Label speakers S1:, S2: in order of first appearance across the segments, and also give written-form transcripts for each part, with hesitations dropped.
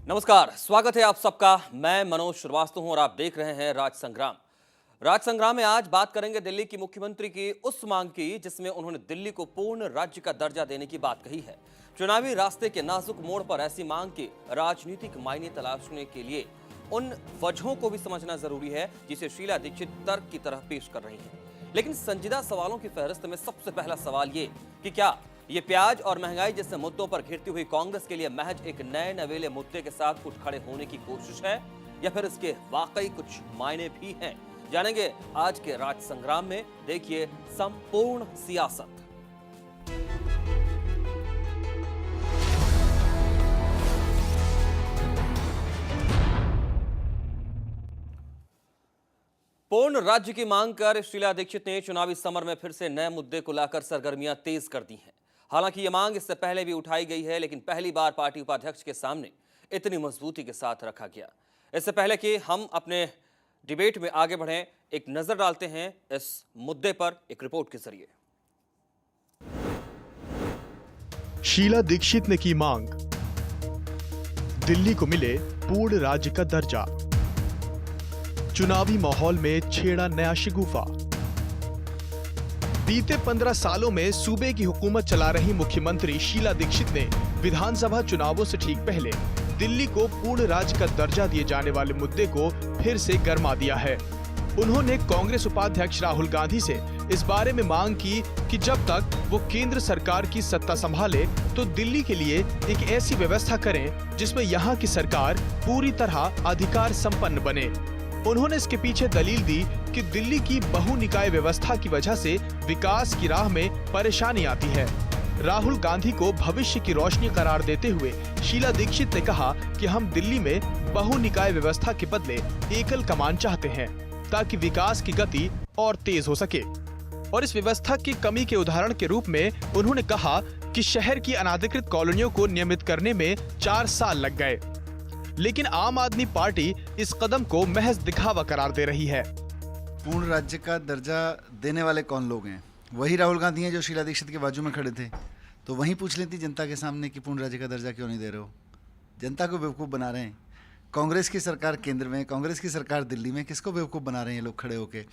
S1: नमस्कार, स्वागत है आप सबका। मैं मनोज श्रीवास्तव हूं और आप देख रहे हैं राज संग्राम। राज संग्राम में आज बात करेंगे दिल्ली की मुख्यमंत्री की उस मांग की जिसमें उन्होंने दिल्ली को पूर्ण राज्य का दर्जा देने की बात कही है। चुनावी रास्ते के नाजुक मोड़ पर ऐसी मांग की राजनीतिक मायने तलाशने के लिए उन वजहों को भी समझना जरूरी है जिसे शीला दीक्षित तर्क की तरह पेश कर रही हैं। लेकिन संजीदा सवालों की फहरिस्त में सबसे पहला सवाल ये कि क्या ये प्याज और महंगाई जैसे मुद्दों पर घिरती हुई कांग्रेस के लिए महज एक नए नवेले मुद्दे के साथ उठ खड़े होने की कोशिश है या फिर इसके वाकई कुछ मायने भी हैं? जानेंगे आज के राज संग्राम में। देखिए संपूर्ण सियासत। पूर्ण राज्य की मांग कर शीला दीक्षित ने चुनावी समर में फिर से नए मुद्दे को लाकर सरगर्मियां तेज कर दी हैं। हालांकि यह मांग इससे पहले भी उठाई गई है, लेकिन पहली बार पार्टी उपाध्यक्ष के सामने इतनी मजबूती के साथ रखा गया। इससे पहले कि हम अपने डिबेट में आगे बढ़ें, एक नजर डालते हैं इस मुद्दे पर एक रिपोर्ट के जरिए।
S2: शीला दीक्षित ने की मांग, दिल्ली को मिले पूर्ण राज्य का दर्जा। चुनावी माहौल में छेड़ा नया शगुफा। बीते 15 सालों में सूबे की हुकूमत चला रही मुख्यमंत्री शीला दीक्षित ने विधानसभा चुनावों से ठीक पहले दिल्ली को पूर्ण राज्य का दर्जा दिए जाने वाले मुद्दे को फिर से गरमा दिया है। उन्होंने कांग्रेस उपाध्यक्ष राहुल गांधी से इस बारे में मांग की कि जब तक वो केंद्र सरकार की सत्ता संभाले तो दिल्ली के लिए एक ऐसी व्यवस्था करें जिसमें यहाँ की सरकार पूरी तरह अधिकार संपन्न बने। उन्होंने इसके पीछे दलील दी कि दिल्ली की बहुनिकाय व्यवस्था की वजह से विकास की राह में परेशानी आती है। राहुल गांधी को भविष्य की रोशनी करार देते हुए शीला दीक्षित ने कहा कि हम दिल्ली में बहुनिकाय व्यवस्था के बदले एकल कमान चाहते हैं ताकि विकास की गति और तेज हो सके। और इस व्यवस्था की कमी के उदाहरण के रूप में उन्होंने कहा कि शहर की अनाधिकृत कॉलोनियों को नियमित करने में 4 साल लग गए, लेकिन आम आदमी पार्टी इस कदम को महज दिखावा करार दे रही है।
S3: पूर्ण राज्य का दर्जा देने वाले कौन लोग हैं? वही राहुल गांधी हैं जो शीला दीक्षित के बाजू में खड़े थे। तो वहीं पूछ लेती जनता के सामने कि पूर्ण राज्य का दर्जा क्यों नहीं दे रहे हो। जनता को बेवकूफ़ बना रहे हैं। कांग्रेस की सरकार केंद्र में, कांग्रेस की सरकार दिल्ली में, किसको बेवकूफ़ बना रहे हैं लोग खड़े होके?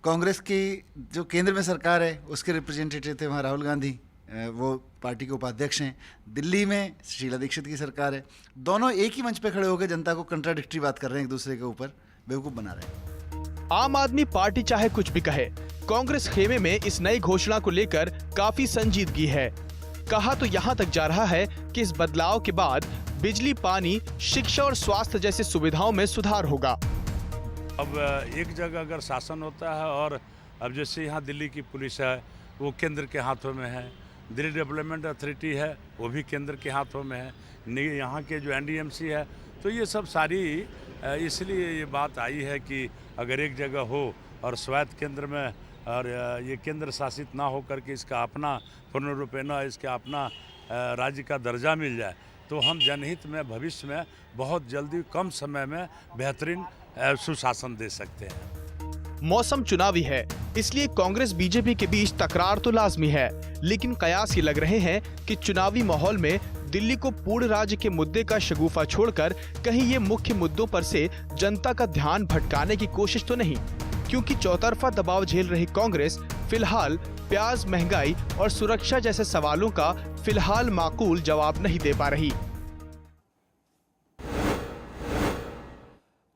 S3: कांग्रेस की जो केंद्र में सरकार है उसके रिप्रेजेंटेटिव थे वहाँ राहुल गांधी, वो पार्टी के उपाध्यक्ष हैं। दिल्ली में शीला दीक्षित की सरकार है। दोनों एक ही मंच पे खड़े होकर जनता को कंट्राडिक्टरी बात कर रहे हैं, एक दूसरे के ऊपर बेवकूफ़ बना रहे हैं।
S2: आम आदमी पार्टी चाहे कुछ भी कहे, कांग्रेस खेमे में इस नई घोषणा को लेकर काफी संजीदगी है। कहा तो यहाँ तक जा रहा है कि इस बदलाव के बाद बिजली, पानी, शिक्षा और स्वास्थ्य जैसी सुविधाओं में सुधार होगा।
S4: अब एक जगह अगर शासन होता है और अब जैसे यहाँ दिल्ली की पुलिस है वो केंद्र के हाथों में है, दिल्ली डेवलपमेंट अथॉरिटी है वो भी केंद्र के हाथों में है, यहाँ के जो एनडीएमसी है, तो ये सब सारी इसलिए ये बात आई है कि अगर एक जगह हो और स्वायत्त केंद्र में और ये केंद्र शासित ना हो करके इसका अपना पूर्ण रूपेण इसका अपना राज्य का दर्जा मिल जाए तो हम जनहित में भविष्य में बहुत जल्दी कम समय में बेहतरीन सुशासन दे सकते हैं।
S2: मौसम चुनावी है, इसलिए कांग्रेस बीजेपी के बीच तकरार तो लाजमी है, लेकिन कयास ये लग रहे हैं कि चुनावी माहौल में दिल्ली को पूर्ण राज्य के मुद्दे का शगुफा छोड़कर कहीं ये मुख्य मुद्दों पर से जनता का ध्यान भटकाने की कोशिश तो नहीं, क्योंकि चौतरफा दबाव झेल रही कांग्रेस फिलहाल प्याज, महंगाई और सुरक्षा जैसे सवालों का फिलहाल माकूल जवाब नहीं दे पा रही।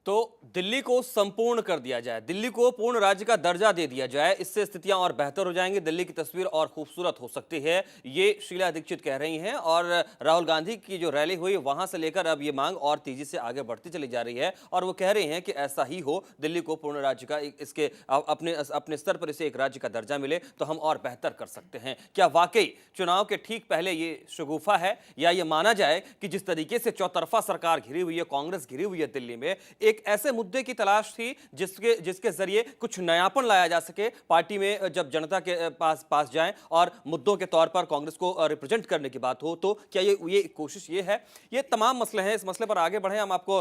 S1: तो दिल्ली को संपूर्ण कर दिया जाए, दिल्ली को पूर्ण राज्य का दर्जा दे दिया जाए, इससे स्थितियां और बेहतर हो जाएंगी, दिल्ली की तस्वीर और खूबसूरत हो सकती है, ये शीला दीक्षित कह रही हैं। और राहुल गांधी की जो रैली हुई वहां से लेकर अब ये मांग और तेजी से आगे बढ़ती चली जा रही है और वो कह रही हैं कि ऐसा ही हो, दिल्ली को पूर्ण राज्य का इसके अपने स्तर पर इसे एक राज्य का दर्जा मिले तो हम और बेहतर कर सकते हैं। क्या वाकई चुनाव के ठीक पहले ये शगुफा है या ये माना जाए कि जिस तरीके से चौतरफा सरकार घिरी हुई है, कांग्रेस घिरी हुई है दिल्ली में, एक ऐसे मुद्दे की तलाश थी जिसके जिसके जरिए कुछ नयापन लाया जा सके पार्टी में, जब जनता के पास जाएं और मुद्दों के तौर पर कांग्रेस को रिप्रेजेंट करने की बात हो, तो क्या ये कोशिश ये है? ये तमाम मसले हैं। इस मसले पर आगे बढ़े, हम आपको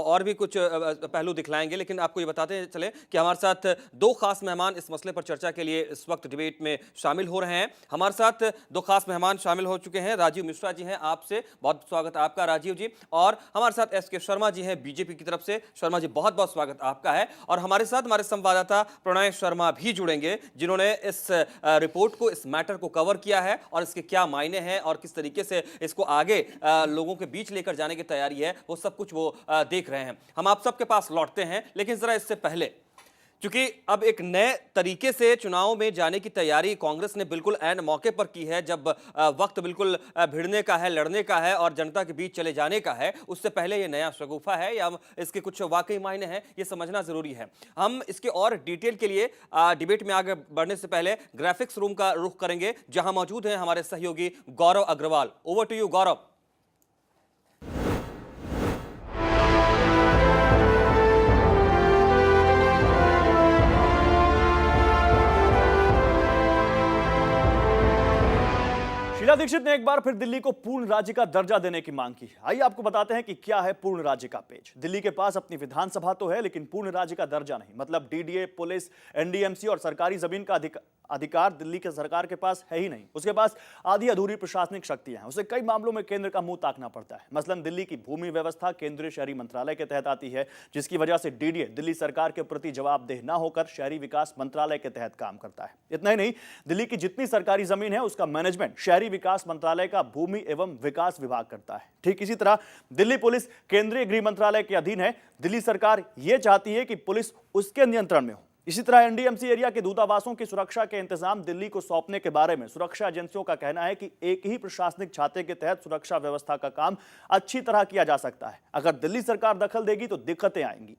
S1: और भी कुछ पहलू दिखलाएंगे, लेकिन आपको ये बताते चले कि हमारे साथ दो खास मेहमान इस मसले पर चर्चा के लिए इस वक्त डिबेट में शामिल हो रहे हैं। हमारे साथ दो खास मेहमान शामिल हो चुके हैं। राजीव मिश्रा जी हैं, आपसे बहुत स्वागत आपका राजीव जी, और हमारे साथ एस के शर्मा जी हैं बीजेपी की तरफ से। शर्मा जी, बहुत बहुत स्वागत आपका है। और हमारे साथ हमारे संवाददाता प्रणय शर्मा भी जुड़ेंगे, जिन्होंने इस रिपोर्ट को, इस मैटर को कवर किया है और इसके क्या मायने हैं और किस तरीके से इसको आगे लोगों के बीच लेकर जाने की तैयारी है, वो सब कुछ वो देख रहे हैं। हम आप सबके पास लौटते हैं, लेकिन जरा इससे पहले, क्योंकि अब एक नए तरीके से चुनाव में जाने की तैयारी कांग्रेस ने बिल्कुल ऐन मौके पर की है, जब वक्त बिल्कुल भिड़ने का है, लड़ने का है और जनता के बीच चले जाने का है। उससे पहले ये नया शगुफा है या इसके कुछ वाकई मायने हैं, ये समझना जरूरी है। हम इसके और डिटेल के लिए डिबेट में आगे बढ़ने से पहले ग्राफिक्स रूम का रुख करेंगे, जहां मौजूद हैं हमारे सहयोगी गौरव अग्रवाल। ओवर टू यू गौरव।
S5: शीला दीक्षित ने एक बार फिर दिल्ली को पूर्ण राज्य का दर्जा देने की मांग की। आइए आपको बताते हैं कि क्या है पूर्ण राज्य का पेज। दिल्ली के पास अपनी विधानसभा तो है, लेकिन पूर्ण राज्य का दर्जा नहीं। मतलब डीडीए, पुलिस, एनडीएमसी और सरकारी जमीन का अधिकार दिल्ली के सरकार के पास है ही नहीं। उसके पास आधी अधूरी प्रशासनिक शक्तियां हैं। उसे कई मामलों में केंद्र का मुंह ताकना पड़ता है। मसलन दिल्ली की भूमि व्यवस्था केंद्रीय शहरी मंत्रालय के तहत आती है, जिसकी वजह से डीडीए दिल्ली सरकार के प्रति जवाबदेह न होकर शहरी विकास मंत्रालय के तहत काम करता है। इतना ही नहीं, दिल्ली की जितनी सरकारी जमीन है उसका मैनेजमेंट शहरी विकास मंत्रालय का भूमि एवं विकास विभाग करता है। ठीक इसी तरह दिल्ली पुलिस केंद्रीय गृह मंत्रालय के अधीन है। दिल्ली सरकार यह चाहती है कि पुलिस उसके नियंत्रण में हो। इसी तरह एनडीएमसी एरिया के दूतावासों की सुरक्षा के इंतजाम दिल्ली को सौंपने के बारे में सुरक्षा एजेंसियों का कहना है कि एक ही प्रशासनिक छाते के तहत सुरक्षा व्यवस्था का काम अच्छी तरह किया जा सकता है। अगर दिल्ली सरकार दखल देगी तो दिक्कतें आएंगी।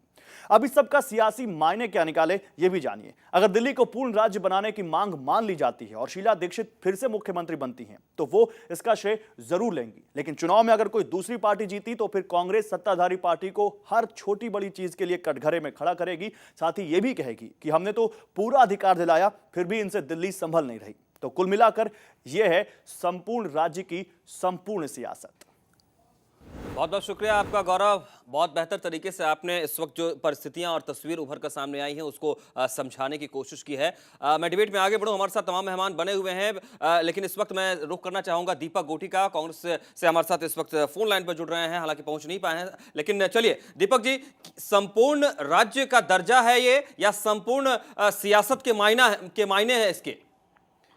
S5: अब इस सब का सियासी मायने क्या निकाले, ये भी जानिए। अगर दिल्ली को पूर्ण राज्य बनाने की मांग मान ली जाती है और शीला दीक्षित फिर से मुख्यमंत्री बनती हैं, तो वो इसका श्रेय जरूर लेंगी। लेकिन चुनाव में अगर कोई दूसरी पार्टी जीती तो फिर कांग्रेस सत्ताधारी पार्टी को हर छोटी बड़ी चीज के लिए कटघरे में खड़ा करेगी। साथ ही ये भी कहेगी कि हमने तो पूरा अधिकार दिलाया, फिर भी इनसे दिल्ली संभल नहीं रही। तो कुल मिलाकर यह है संपूर्ण राज्य की संपूर्ण सियासत।
S1: बहुत बहुत शुक्रिया आपका गौरव। बहुत बेहतर तरीके से आपने इस वक्त जो परिस्थितियां और तस्वीर उभर कर सामने आई हैं उसको समझाने की कोशिश की है। मैं डिबेट में आगे बढ़ूं, हमारे साथ तमाम मेहमान बने हुए हैं, लेकिन इस वक्त मैं रुख करना चाहूंगा दीपक गोठी का। कांग्रेस से हमारे साथ इस वक्त फोन लाइन पर जुड़ रहे हैं, हालांकि पहुंच नहीं पाए हैं। लेकिन चलिए दीपक जी, संपूर्ण राज्य का दर्जा है ये या संपूर्ण सियासत के मायने हैं इसके?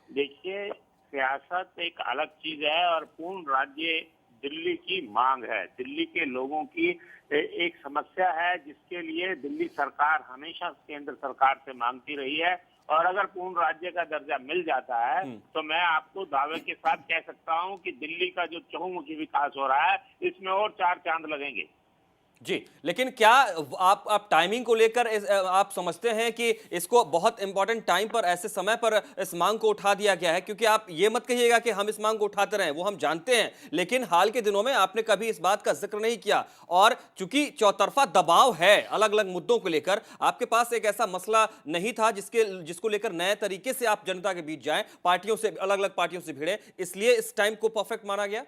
S6: देखिए, सियासत एक अलग चीज है और पूर्ण राज्य दिल्ली की मांग है। दिल्ली के लोगों की एक समस्या है जिसके लिए दिल्ली सरकार हमेशा केंद्र सरकार से मांगती रही है। और अगर पूर्ण राज्य का दर्जा मिल जाता है तो मैं आपको दावे के साथ कह सकता हूं कि दिल्ली का जो चहुमुखी विकास हो रहा है इसमें और 4 चांद लगेंगे
S1: जी। लेकिन क्या आप टाइमिंग को लेकर आप समझते हैं कि इसको बहुत इंपॉर्टेंट टाइम पर, ऐसे समय पर इस मांग को उठा दिया गया है? क्योंकि आप ये मत कहिएगा कि हम इस मांग को उठाते रहे, वो हम जानते हैं, लेकिन हाल के दिनों में आपने कभी इस बात का जिक्र नहीं किया। और चूंकि चौतरफा दबाव है अलग अलग मुद्दों को लेकर, आपके पास एक ऐसा मसला नहीं था जिसको लेकर नए तरीके से आप जनता के बीच जाएं, पार्टियों से, अलग अलग पार्टियों से भिड़े, इसलिए इस टाइम को परफेक्ट माना गया?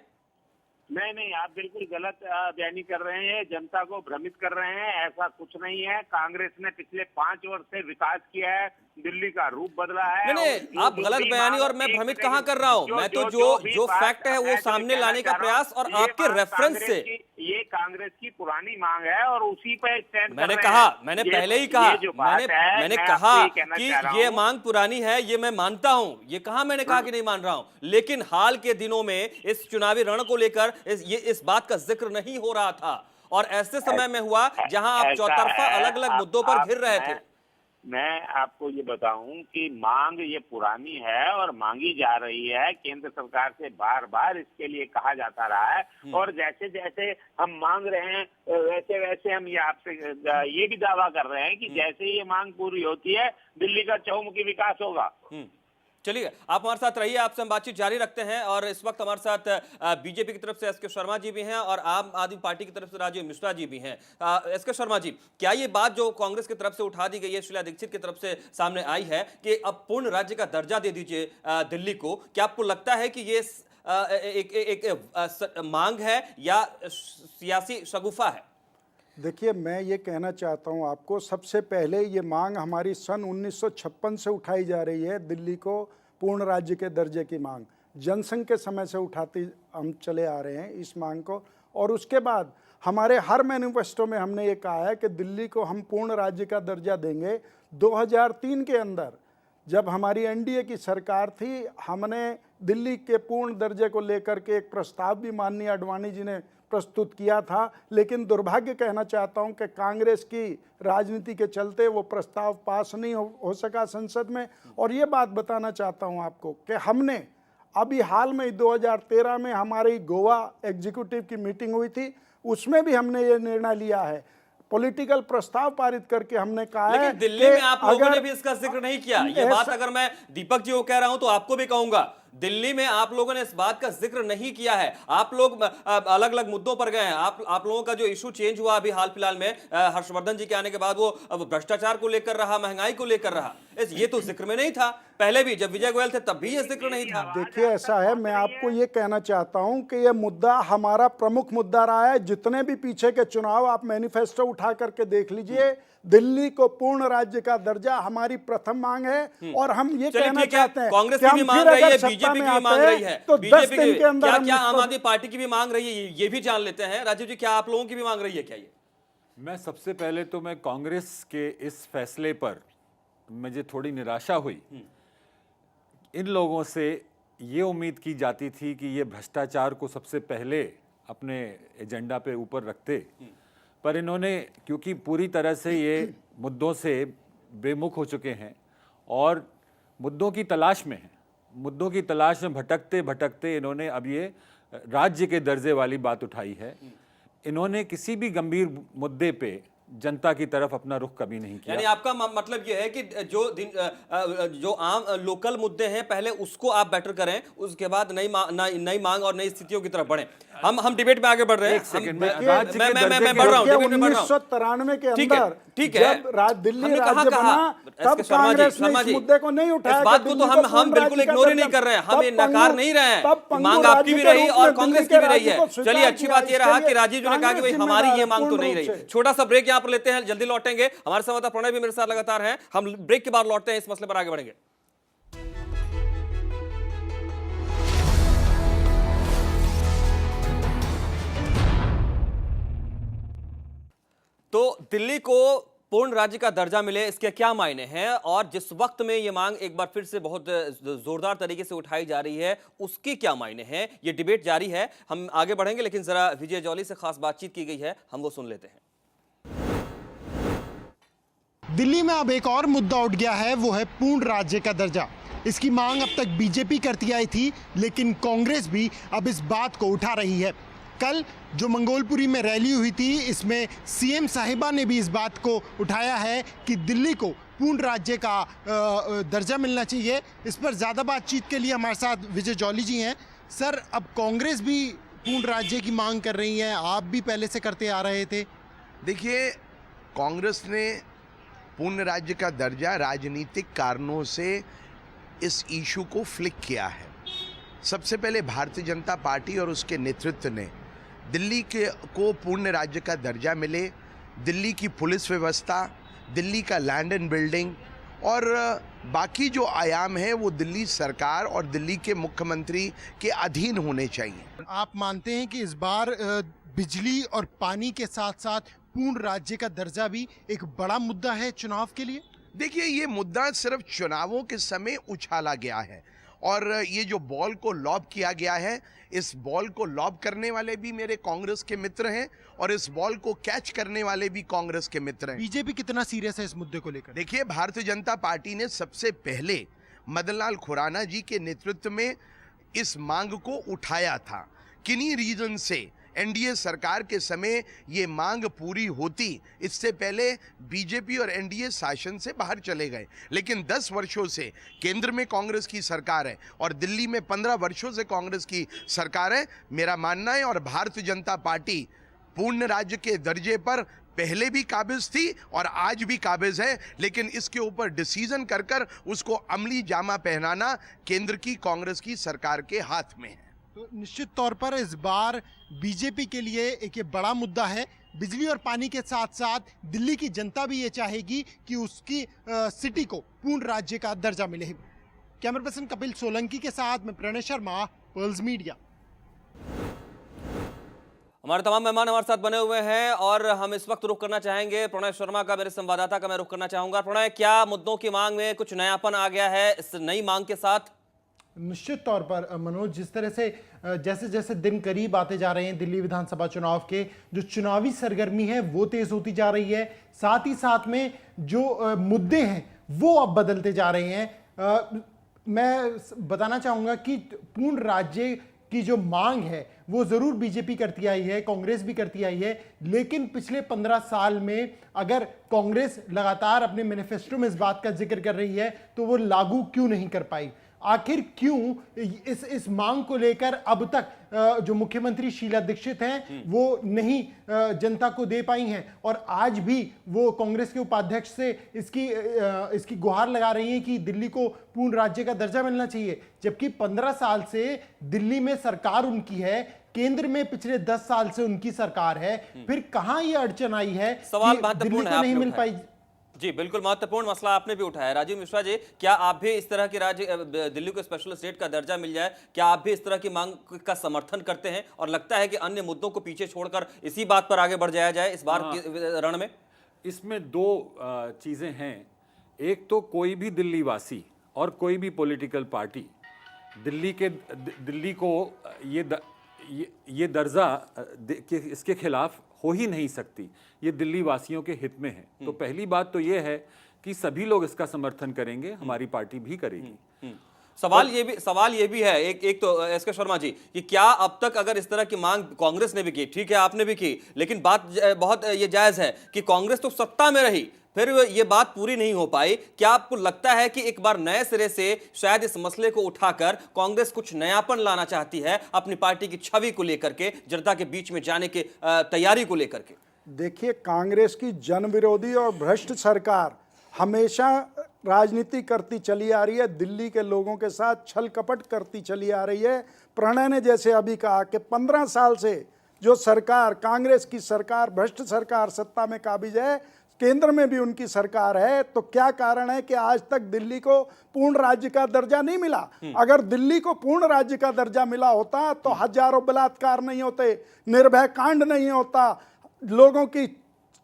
S6: नहीं, आप बिल्कुल गलत बयानी कर रहे हैं, जनता को भ्रमित कर रहे हैं। ऐसा कुछ नहीं है। कांग्रेस ने पिछले 5 वर्ष से विकास किया है, दिल्ली का रूप बदला है।
S1: नहीं, आप गलत बयानी और मैं भ्रमित कहां कर रहा हूं? मैं तो जो फैक्ट है वो सामने लाने का प्रयास, और आपके रेफरेंस से
S6: ये कांग्रेस की पुरानी मांग है और उसी पे स्टैंड
S1: मैंने कहा, मैंने पहले ही कहा, मैंने कहा कि ये मांग पुरानी है, ये मैं मानता हूं। ये कहा मैंने कहा कि नहीं मान रहा हूं, लेकिन हाल के दिनों में इस चुनावी रण को लेकर इस बात का जिक्र नहीं हो रहा था, और ऐसे समय में हुआ जहां आप चौतरफा अलग अलग मुद्दों पर घिर रहे थे।
S6: मैं आपको ये बताऊं कि मांग ये पुरानी है और मांगी जा रही है केंद्र सरकार से, बार बार इसके लिए कहा जाता रहा है। और जैसे जैसे हम मांग रहे हैं वैसे वैसे हम ये आपसे ये भी दावा कर रहे हैं कि जैसे ये मांग पूरी होती है दिल्ली का चहुमुखी विकास होगा।
S1: चलिए, आप हमारे साथ रहिए, आपसे हम बातचीत जारी रखते हैं। और इस वक्त हमारे साथ बीजेपी की तरफ से एसके शर्मा जी भी हैं और आम आदमी पार्टी की तरफ से राजीव मिश्रा जी भी हैं। एसके शर्मा जी, क्या ये बात जो कांग्रेस की तरफ से उठा दी गई है, शीला दीक्षित की तरफ से सामने आई है कि अब पूर्ण राज्य का दर्जा दे दीजिए दिल्ली को, क्या आपको लगता है कि ये एक मांग है या सियासी शगुफा है?
S7: देखिए, मैं ये कहना चाहता हूँ आपको, सबसे पहले ये मांग हमारी सन 1956 से उठाई जा रही है, दिल्ली को पूर्ण राज्य के दर्जे की मांग। जनसंघ के समय से उठाते हम चले आ रहे हैं इस मांग को, और उसके बाद हमारे हर मैनिफेस्टो में हमने ये कहा है कि दिल्ली को हम पूर्ण राज्य का दर्जा देंगे। 2003 के अंदर जब हमारी एनडीए की सरकार थी, हमने दिल्ली के पूर्ण दर्जे को लेकर के एक प्रस्ताव भी माननीय आडवाणी जी ने प्रस्तुत किया था, लेकिन दुर्भाग्य कहना चाहता हूं कि कांग्रेस की राजनीति के चलते वो प्रस्ताव पास नहीं हो सका संसद में। और ये बात बताना चाहता हूं आपको कि हमने अभी हाल में 2013 में हमारी गोवा एग्जीक्यूटिव की मीटिंग हुई थी, उसमें भी हमने ये निर्णय लिया है, पॉलिटिकल प्रस्ताव पारित करके हमने कहा है।
S1: लेकिन दिल्ली में आप लोगों ने भी इसका जिक्र नहीं किया। ये बात अगर मैं दीपक जी को कह रहा हूं तो आपको भी कहूंगा, दिल्ली में आप लोगों ने इस बात का जिक्र नहीं किया है। आप लोग अलग अलग मुद्दों पर गए हैं। आप लोगों का जो इशू चेंज हुआ अभी हाल फिलहाल में हर्षवर्धन जी के आने के बाद, वो अब भ्रष्टाचार को लेकर रहा, महंगाई को लेकर रहा, ये तो जिक्र में नहीं था। पहले भी जब विजय गोयल थे तब भी ये जिक्र नहीं था।
S7: देखिए, ऐसा है, मैं आपको ये कहना चाहता हूं कि ये मुद्दा हमारा प्रमुख मुद्दा रहा है। जितने भी पीछे के चुनाव आप मैनिफेस्टो उठा करके देख लीजिए, दिल्ली को पूर्ण राज्य का दर्जा हमारी प्रथम मांग है। और हम ये कहना चाहते हैं,
S1: कांग्रेस की भी मांग रही है, बीजेपी की भी मांग रही है,
S7: तो 10 दिन के अंदर
S1: क्या आम आदमी पार्टी की भी मांग रही है, ये भी जान लेते हैं। राजीव जी, क्या आप लोगों की भी मांग रही है क्या ये?
S8: मैं सबसे पहले तो मैं कांग्रेस के इस फैसले पर मुझे थोड़ी निराशा हुई। इन लोगों से ये उम्मीद की जाती थी कि ये भ्रष्टाचार को सबसे पहले अपने एजेंडा पे ऊपर रखते, पर इन्होंने, क्योंकि पूरी तरह से ये मुद्दों से बेमुख हो चुके हैं और मुद्दों की तलाश में हैं, मुद्दों की तलाश में भटकते भटकते इन्होंने अब ये राज्य के दर्जे वाली बात उठाई है। इन्होंने किसी भी गंभीर मुद्दे पे जनता की तरफ अपना रुख कभी नहीं किया।
S1: यानी आपका मतलब यह है कि जो आम लोकल मुद्दे हैं पहले उसको आप बेटर करें, उसके बाद नई मांग और नई स्थितियों की तरफ बढ़ें। हम डिबेट में आगे बढ़ रहे हैं।
S8: एक सेकंड,
S1: मैं बढ़ रहा हूं, डिबेट में बढ़ रहा हूं।
S7: 1993 के अंदर
S1: ठीक है,
S7: जब दिल्ली राज्य बना, तब कांग्रेस ने इस मुद्दे को नहीं उठाया।
S1: इस बात को तो हम बिल्कुल इग्नोर ही नहीं कर रहे हैं, हम ये नकार नहीं रहे हैं। मांग आपकी भी रही और कांग्रेस की भी रही है। चलिए, अच्छी बात ये रहा कि राजीव जी ने कहा कि भाई हमारी ये मांग तो नहीं रही। छोटा सा ब्रेक यहाँ पर लेते हैं, जल्दी लौटेंगे। हमारे संवाददाता प्रणय भी मेरे साथ लगातार हैं। हम ब्रेक के बाद लौटते हैं, इस मसले पर आगे बढ़ेंगे। तो दिल्ली को पूर्ण राज्य का दर्जा मिले, इसके क्या मायने हैं, और जिस वक्त में ये मांग एक बार फिर से बहुत जोरदार तरीके से उठाई जा रही है, उसके क्या मायने हैं, ये डिबेट जारी है। हम आगे बढ़ेंगे, लेकिन जरा विजय जॉली से खास बातचीत की गई है, हम वो सुन लेते हैं।
S9: दिल्ली में अब एक और मुद्दा उठ गया है, वो है पूर्ण राज्य का दर्जा। इसकी मांग अब तक बीजेपी करती आई थी, लेकिन कांग्रेस भी अब इस बात को उठा रही है। कल जो मंगोलपुरी में रैली हुई थी, इसमें सीएम साहिबा ने भी इस बात को उठाया है कि दिल्ली को पूर्ण राज्य का दर्जा मिलना चाहिए। इस पर ज़्यादा बातचीत के लिए हमारे साथ विजय जॉली जी हैं। सर, अब कांग्रेस भी पूर्ण राज्य की मांग कर रही है, आप भी पहले से करते आ रहे थे।
S10: देखिए, कांग्रेस ने पूर्ण राज्य का दर्जा राजनीतिक कारणों से इस इशू को फ्लिक किया है। सबसे पहले भारतीय जनता पार्टी और उसके नेतृत्व ने दिल्ली को पूर्ण राज्य का दर्जा मिले, दिल्ली की पुलिस व्यवस्था, दिल्ली का लैंड एंड बिल्डिंग और बाकी जो आयाम है वो दिल्ली सरकार और दिल्ली के मुख्यमंत्री के अधीन होने चाहिए।
S9: आप मानते हैं कि इस बार बिजली और पानी के साथ साथ पूर्ण राज्य का दर्जा भी एक बड़ा मुद्दा है चुनाव के लिए?
S10: देखिए, ये मुद्दा सिर्फ चुनावों के समय उछाला गया है और ये जो बॉल को लॉब किया गया है, इस बॉल को लॉब करने वाले भी मेरे कांग्रेस के मित्र हैं और इस बॉल को कैच करने वाले भी कांग्रेस के मित्र हैं।
S9: बीजेपी कितना सीरियस है इस मुद्दे को लेकर?
S10: देखिए, भारतीय जनता पार्टी ने सबसे पहले मदन लाल खुराना जी के नेतृत्व में इस मांग को उठाया था। किन्हीं रीजन से एनडीए सरकार के समय ये मांग पूरी होती, इससे पहले बीजेपी और एनडीए शासन से बाहर चले गए। लेकिन 10 वर्षों से केंद्र में कांग्रेस की सरकार है और दिल्ली में 15 वर्षों से कांग्रेस की सरकार है। मेरा मानना है, और भारतीय जनता पार्टी पूर्ण राज्य के दर्जे पर पहले भी काबिज थी और आज भी काबिज है, लेकिन इसके ऊपर डिसीजन कर कर उसको अमली जामा पहनाना केंद्र की कांग्रेस की सरकार के हाथ में है।
S9: तो निश्चित तौर पर इस बार बीजेपी के लिए एक ये बड़ा मुद्दा है। बिजली और पानी के साथ साथ दिल्ली की जनता भी ये चाहेगी कि उसकी सिटी को पूर्ण राज्य का दर्जा मिले। कैमरा पर्सन कपिल सोलंकी के साथ मैं प्रणय शर्मा, पर्ल्स मीडिया।
S1: हमारे तमाम मेहमान हमारे साथ बने हुए हैं और हम इस वक्त रुख करना चाहेंगे प्रणय शर्मा का, मेरे संवाददाता का मैं रुख करना चाहूंगा। प्रणय, क्या मुद्दों की मांग में कुछ नयापन आ गया है इस नई मांग के साथ?
S9: निश्चित तौर पर मनोज, जिस तरह से जैसे जैसे दिन करीब आते जा रहे हैं दिल्ली विधानसभा चुनाव के, जो चुनावी सरगर्मी है वो तेज होती जा रही है। साथ ही साथ में जो मुद्दे हैं वो अब बदलते जा रहे हैं। मैं बताना चाहूंगा कि पूर्ण राज्य की जो मांग है वो जरूर बीजेपी करती आई है, कांग्रेस भी करती आई है, लेकिन पिछले 15 साल में अगर कांग्रेस लगातार अपने मैनिफेस्टो में इस बात का जिक्र कर रही है तो वो लागू क्यों नहीं कर पाई? आखिर क्यों इस मांग को लेकर अब तक जो मुख्यमंत्री शीला दीक्षित हैं वो नहीं जनता को दे पाई हैं, और आज भी वो कांग्रेस के उपाध्यक्ष से इसकी गुहार लगा रही हैं कि दिल्ली को पूर्ण राज्य का दर्जा मिलना चाहिए, जबकि 15 साल से दिल्ली में सरकार उनकी है, केंद्र में पिछले 10 साल से उनकी सरकार है। फिर कहां ये अड़चन आई है
S1: सवाल
S9: कि
S1: महत्वपूर्ण
S9: दिल्ली
S1: है,
S9: को नहीं
S1: आपने
S9: मिल
S1: उठाया।
S9: पाई?
S1: जी बिल्कुल, महत्वपूर्ण मसला आपने भी उठाया। राजीव मिश्रा जी, क्या आप भी इस तरह की दिल्ली को स्पेशल स्टेट का दर्जा मिल जाए, क्या आप भी इस तरह की मांग का समर्थन करते हैं और लगता है कि अन्य मुद्दों को पीछे छोड़कर इसी बात पर आगे बढ़ जाया जाए इस बार के रण में?
S8: इसमें दो चीज़ें हैं। एक तो कोई भी दिल्ली वासी और कोई भी पॉलिटिकल पार्टी दिल्ली को ये दर्जा इसके खिलाफ हो ही नहीं सकती। ये दिल्ली वासियों के हित में है। तो पहली बात तो ये है कि सभी लोग इसका समर्थन करेंगे, हमारी पार्टी भी करेगी।
S1: सवाल ये भी है एक तो एसके शर्मा जी कि क्या अब तक अगर इस तरह की मांग कांग्रेस ने भी की, ठीक है आपने भी की, लेकिन बात बहुत ये जायज है कि कांग्रेस तो सत्ता में रही, फिर ये बात पूरी नहीं हो पाई। क्या आपको लगता है कि एक बार नए सिरे से शायद इस मसले को उठाकर कांग्रेस कुछ नयापन लाना चाहती है अपनी पार्टी की छवि को लेकर के, जनता के बीच में जाने की तैयारी को लेकर के?
S7: देखिए, कांग्रेस की जन विरोधी और भ्रष्ट सरकार हमेशा राजनीति करती चली आ रही है, दिल्ली के लोगों के साथ छल कपट करती चली आ रही है। प्रणय ने जैसे अभी कहा कि 15 साल से जो सरकार, कांग्रेस की सरकार, भ्रष्ट सरकार सत्ता में काबिज है, केंद्र में भी उनकी सरकार है, तो क्या कारण है कि आज तक दिल्ली को पूर्ण राज्य का दर्जा नहीं मिला? अगर दिल्ली को पूर्ण राज्य का दर्जा मिला होता तो हजारों बलात्कार नहीं होते, निर्भया कांड नहीं होता, लोगों की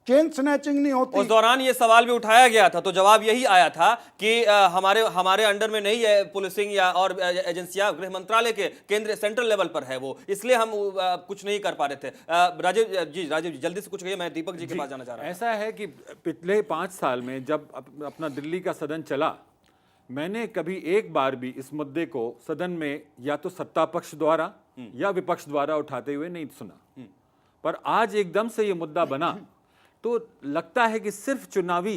S7: चेन स्नैचिंग नहीं होती।
S1: उस दौरान ये सवाल भी उठाया गया था तो जवाब यही आया था कि हमारे अंडर में नहीं है पुलिसिंग या और एजेंसियां, गृह मंत्रालय के केंद्रीय सेंट्रल लेवल पर है वो, इसलिए हम कुछ नहीं कर पा रहे थे। राजीव जी जल्दी से कुछ कहिए, मैं दीपक जी के पास जाना चाह रहा हूं।
S8: ऐसा है कि पिछले 5 साल में जब अपना दिल्ली का सदन चला, मैंने कभी एक बार भी इस मुद्दे को सदन में या तो सत्ता पक्ष द्वारा या विपक्ष द्वारा उठाते हुए नहीं सुना, पर आज एकदम से ये मुद्दा बना तो लगता है कि सिर्फ चुनावी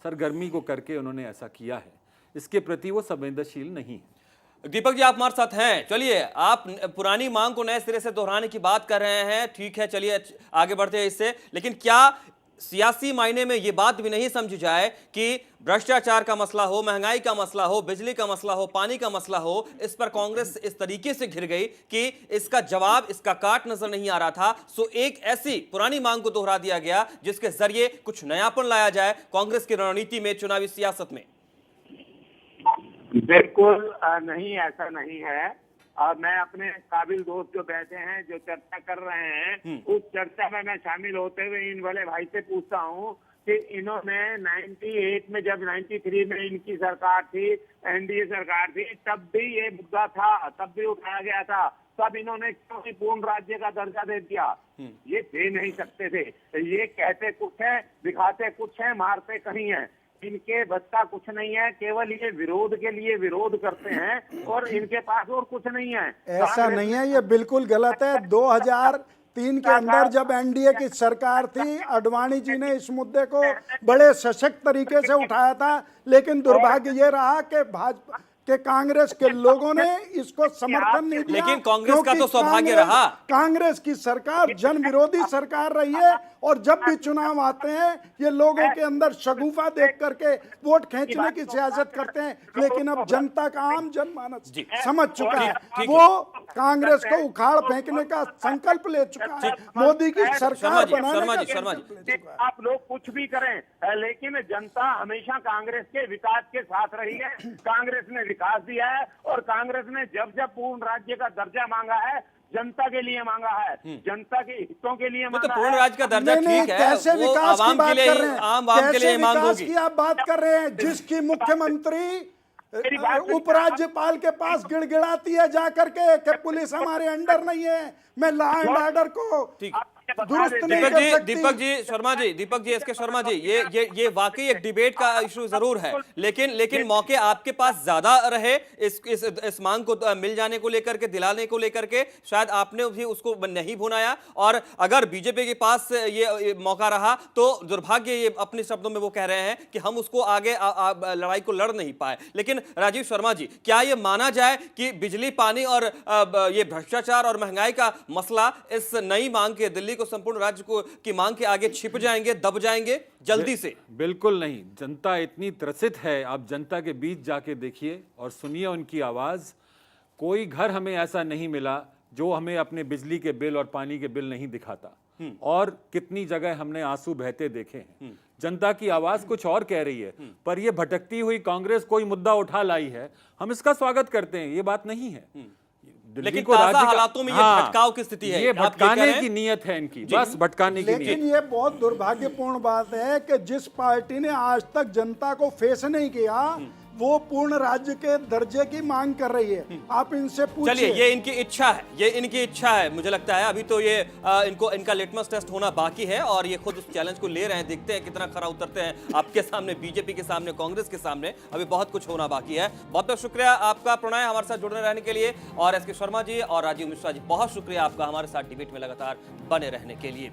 S8: सरगर्मी को करके उन्होंने ऐसा किया है, इसके प्रति वो संवेदनशील नहीं है।
S1: दीपक जी, आप हमारे साथ हैं, चलिए आप पुरानी मांग को नए सिरे से दोहराने की बात कर रहे हैं, ठीक है, चलिए आगे बढ़ते हैं इससे, लेकिन क्या सियासी मायने में ये बात भी नहीं समझी जाए कि भ्रष्टाचार का मसला हो, महंगाई का मसला हो, बिजली का मसला हो, पानी का मसला हो, इस पर कांग्रेस इस तरीके से घिर गई कि इसका जवाब, इसका काट नजर नहीं आ रहा था। सो एक ऐसी पुरानी मांग को दोहरा दिया गया जिसके जरिए कुछ नयापन लाया जाए कांग्रेस की रणनीति में, चुनावी सियासत में।
S6: बिल्कुल नहीं, ऐसा नहीं है। और मैं अपने काबिल दोस्त जो बैठे हैं, जो चर्चा कर रहे हैं, उस चर्चा में मैं शामिल होते हुए इन वाले भाई से पूछता हूँ कि इन्होंने 98 में, जब 93 में इनकी सरकार थी, एनडीए सरकार थी, तब भी ये मुद्दा था, तब भी उठाया गया था, तब इन्होंने क्यों पूर्ण राज्य का दर्जा दे दिया? ये दे नहीं सकते थे। ये कहते कुछ है, दिखाते कुछ है, मारते कहीं है। इनके बस का कुछ नहीं है, केवल ये विरोध के लिए विरोध करते हैं और इनके पास और कुछ नहीं है।
S7: ऐसा नहीं है, ये बिल्कुल गलत है। 2003 के अंदर जब एनडीए की सरकार थी, आडवाणी जी ने इस मुद्दे को बड़े सशक्त तरीके से उठाया था, लेकिन दुर्भाग्य ये रहा कि भाजपा के कांग्रेस के लोगों ने इसको समर्थन नहीं दिया।
S1: लेकिन कांग्रेस का तो सौभाग्य रहा।
S7: कांग्रेस की सरकार जन विरोधी सरकार रही है, और जब भी चुनाव आते हैं ये लोगों के अंदर शगुफा देख करके वोट खींचने की सियासत करते हैं। लेकिन अब जनता का, आम जनमानस समझ चुका है, वो कांग्रेस को उखाड़ फेंकने का संकल्प ले चुका है, मोदी की सरकार बनाने का संकल्प ले चुका है।
S6: आप लोग कुछ भी करें, लेकिन जनता हमेशा कांग्रेस के विकास के साथ रही है। कांग्रेस ने विकास दिया है, और कांग्रेस ने जब जब पूर्ण राज्य का दर्जा मांगा है, जनता के लिए मांगा है, जनता के हितों के लिए मांगा
S1: तो पूर्ण
S6: है।
S1: राज्य का दर्जा ठीक है,
S7: कैसे
S1: वो
S7: विकास की
S1: आवाम
S7: बात
S1: के लिए,
S7: कर रहे हैं?
S1: आम आवाम के लिए
S7: कैसे
S1: मांग
S7: विकास
S1: होगी।
S7: की आप बात कर रहे हैं, जिसकी मुख्यमंत्री उपराज्यपाल के पास गिड़गिड़ाती है जाकर के पुलिस हमारे अंडर नहीं है, मैं लॉ एंड ऑर्डर को दुरुस्त नहीं कर सकती।
S1: दीपक जी एसके शर्मा जी, ये वाकई एक डिबेट का इशू जरूर है, लेकिन मौके आपके पास ज्यादा रहे इस मांग को मिल जाने को लेकर के, दिलाने को लेकर के, शायद आपने भी उसको नहीं भुनाया। और अगर बीजेपी के पास ये मौका रहा तो दुर्भाग्य, ये अपने शब्दों में वो कह रहे हैं कि हम उसको आगे लड़ाई को लड़ नहीं पाए। लेकिन राजीव शर्मा जी, क्या ये माना जाए कि बिजली, पानी और ये भ्रष्टाचार और महंगाई का मसला इस नई मांग के, दिल्ली को संपूर्ण राज्य को की मांग के आगे छिप जाएंगे, दब जाएंगे जल्दी से?
S8: बिल्कुल नहीं। जनता इतनी त्रसित है, आप जनता के बीच जाके देखिए और सुनिए उनकी आवाज। कोई घर हमें ऐसा नहीं मिला जो हमें अपने बिजली के बिल और पानी के बिल नहीं दिखाता, और कितनी जगह हमने आंसू बहते देखे हैं। जनता की आवाज कुछ और कह रही है, पर यह भटकती हुई कांग्रेस कोई मुद्दा उठा लाई है, हम इसका स्वागत करते हैं, ये बात नहीं है।
S1: लेकिन ताजा हालातों में ये भटकाव की स्थिति है,
S8: ये भटकाने की नीयत है इनकी, बस भटकाने की नीयत।
S7: लेकिन ये बहुत दुर्भाग्यपूर्ण बात है कि जिस पार्टी ने आज तक जनता को फेस नहीं किया, वो पूर्ण राज्य के दर्जे की मांग कर रही है। आप इनसे पूछिए।
S1: चलिए, ये इनकी इच्छा है, ये इनकी इच्छा है, मुझे लगता है। अभी तो ये इनका लिटमस टेस्ट होना बाकी है, और ये खुद उस चैलेंज को ले रहे हैं। देखते हैं कितना खरा उतरते हैं आपके सामने, बीजेपी के सामने, कांग्रेस के सामने। अभी बहुत कुछ होना बाकी है। बहुत बहुत शुक्रिया आपका, प्रणय, हमारे साथ जुड़े रहने के लिए। और एसके शर्मा जी और राजीव मिश्रा जी, बहुत शुक्रिया आपका हमारे साथ डिबेट में लगातार बने रहने के लिए।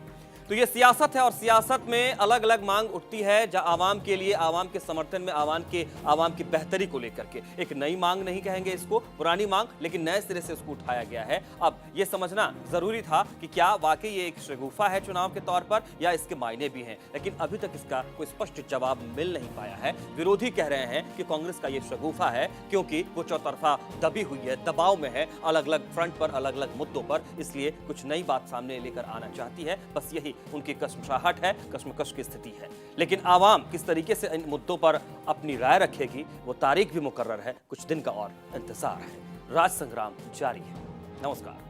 S1: तो ये सियासत है, और सियासत में अलग अलग मांग उठती है, जहां आवाम के लिए, आवाम के समर्थन में, आवाम की बेहतरी को लेकर के। एक नई मांग नहीं कहेंगे इसको, पुरानी मांग, लेकिन नए सिरे से उसको उठाया गया है। अब ये समझना जरूरी था कि क्या वाकई ये एक शगुफा है चुनाव के तौर पर, या इसके मायने भी हैं, लेकिन अभी तक इसका कोई स्पष्ट जवाब मिल नहीं पाया है। विरोधी कह रहे हैं कि कांग्रेस का ये शगुफा है, क्योंकि वो चौतरफा दबी हुई है, दबाव में है, अलग अलग फ्रंट पर, अलग अलग मुद्दों पर, इसलिए कुछ नई बात सामने लेकर आना चाहती है। बस यही उनकी कश्मशाहट है, कश्मकश की स्थिति है। लेकिन आवाम किस तरीके से इन मुद्दों पर अपनी राय रखेगी, वो तारीख भी मुकर्रर है, कुछ दिन का और इंतजार है। राज संग्राम जारी है। नमस्कार।